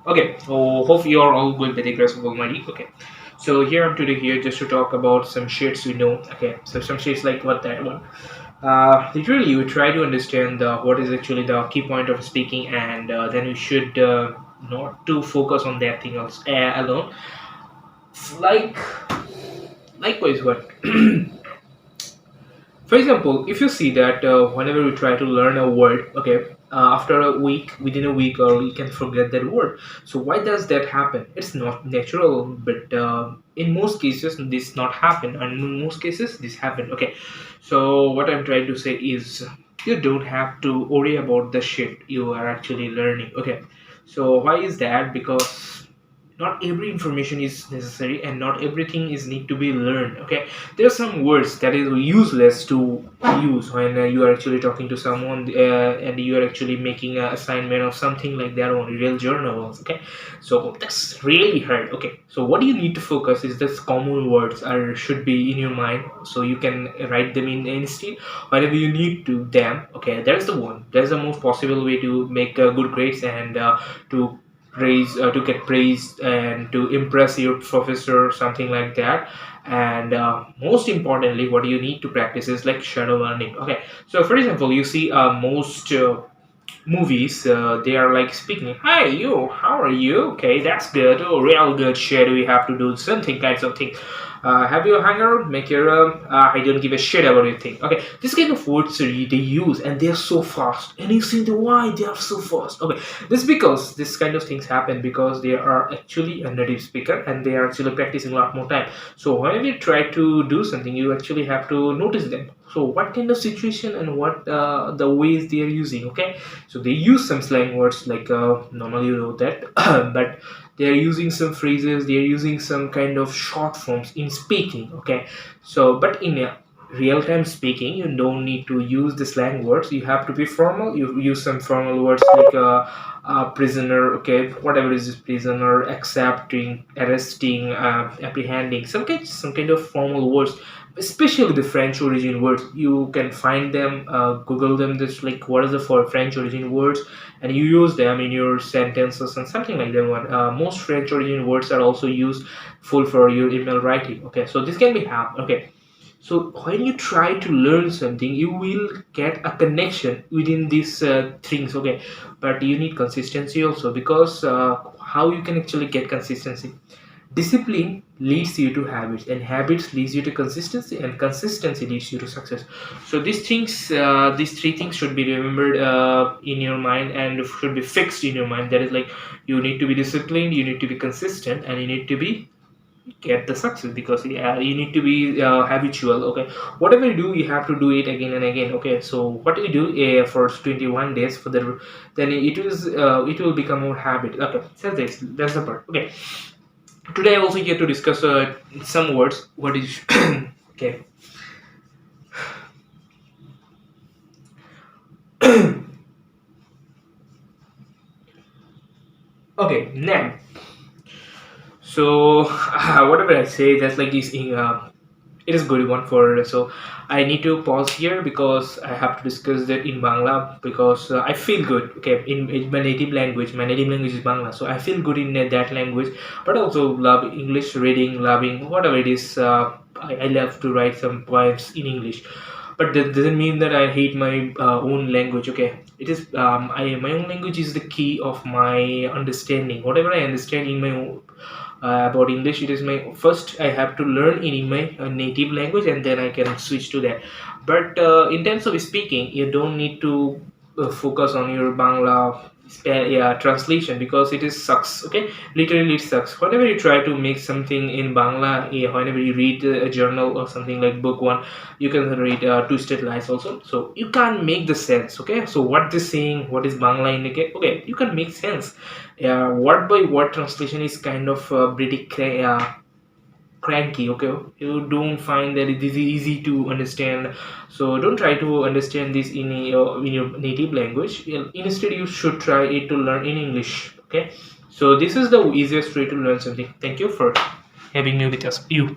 Okay, so hope you are all good by the grace of Almighty. Okay, so here I'm today here just to talk about some shades we know. Okay, so some shades like what that one. Literally, we try to understand what is actually the key point of speaking, and then we should not to focus on that thing else alone. Like likewise, what for example, if you see that whenever we try to learn a word, okay, after a week, within a week, or we can forget that word. So why does that happen? It's not natural, but in most cases, this not happen, and in most cases, this happen. Okay, so what I'm trying to say is, you don't have to worry about the shit you are actually learning. Okay, so why is that? Because not every information is necessary and not everything is need to be learned. Okay, there are some words that is useless to use when you are actually talking to someone, and you are actually making an assignment or something like that on real journals. Okay, so that's really hard. Okay, so what you need to focus is this common words are should be in your mind, so you can write them in instead whenever you need to them. Okay, that's the one, that's the most possible way to make good grades and to to get praised and to impress your professor, something like that. And most importantly, what you need to practice is like shadow learning. Okay, so for example, you see most movies, they are like speaking, "Hi, you, how are you? Okay, that's good. Oh, real good shit. We have to do something kinds of thing. Have you hung out? Make your I don't give a shit about anything." Okay, this kind of words they use, and they are so fast. And you see the why they are so fast. Okay, this because this kind of things happen because they are actually a native speaker and they are actually practicing a lot more time. So whenever you try to do something, you actually have to notice them. So what kind of situation and what the ways they are using. Okay, so they use some slang words like normally you know that, but they are using some phrases, they are using some kind of short forms in speaking. Okay, so but in a real time speaking, you don't need to use the slang words, you have to be formal, you use some formal words like prisoner. Okay, whatever is this prisoner, accepting, arresting, apprehending, some kind of formal words, especially the French origin words. You can find them, Google them, just like what is the for French origin words, and you use them in your sentences and something like that one. Most French origin words are also used full for your email writing. Okay, so this can be happen. Okay, so when you try to learn something, you will get a connection within these things. Okay, but you need consistency also, because how you can actually get consistency? Discipline leads you to habits, and habits leads you to consistency, and consistency leads you to success. So these things, these three things should be remembered in your mind and should be fixed in your mind. That is like, you need to be disciplined, you need to be consistent, and you need to be get the success, because yeah, you need to be habitual. Okay, whatever you do, you have to do it again and again. Okay, so what you do for 21 days for the, then it will become more habit. Okay, so that's the part. Okay, today I also here to discuss some words. What is okay? Okay, name. So whatever I say, that's like is in it is good one for. So I need to pause here because I have to discuss that in Bangla, because I feel good. Okay, in my native language. My native language is Bangla, so I feel good in that language. But also love English reading, loving whatever it is. I love to write some poems in English, but that doesn't mean that I hate my own language. Okay, it is my own language is the key of my understanding. Whatever I understand in my own, about English, it is my first. I have to learn in my native language, and then I can switch to that. But in terms of speaking, you don't need to focus on your Bangla yeah, translation, because it is sucks. Okay, literally it sucks. Whenever you try to make something in Bangla, yeah, whenever you read a journal or something like book one, you can read twisted lies also. So you can't make the sense. Okay, so what this saying, what is Bangla indicate? Okay, you can make sense. Word by word translation is kind of pretty cranky. Okay, you don't find that it is easy to understand, so don't try to understand this in your native language. Instead, you should try it to learn in English. Okay, so this is the easiest way to learn something. Thank you for having me with us. You.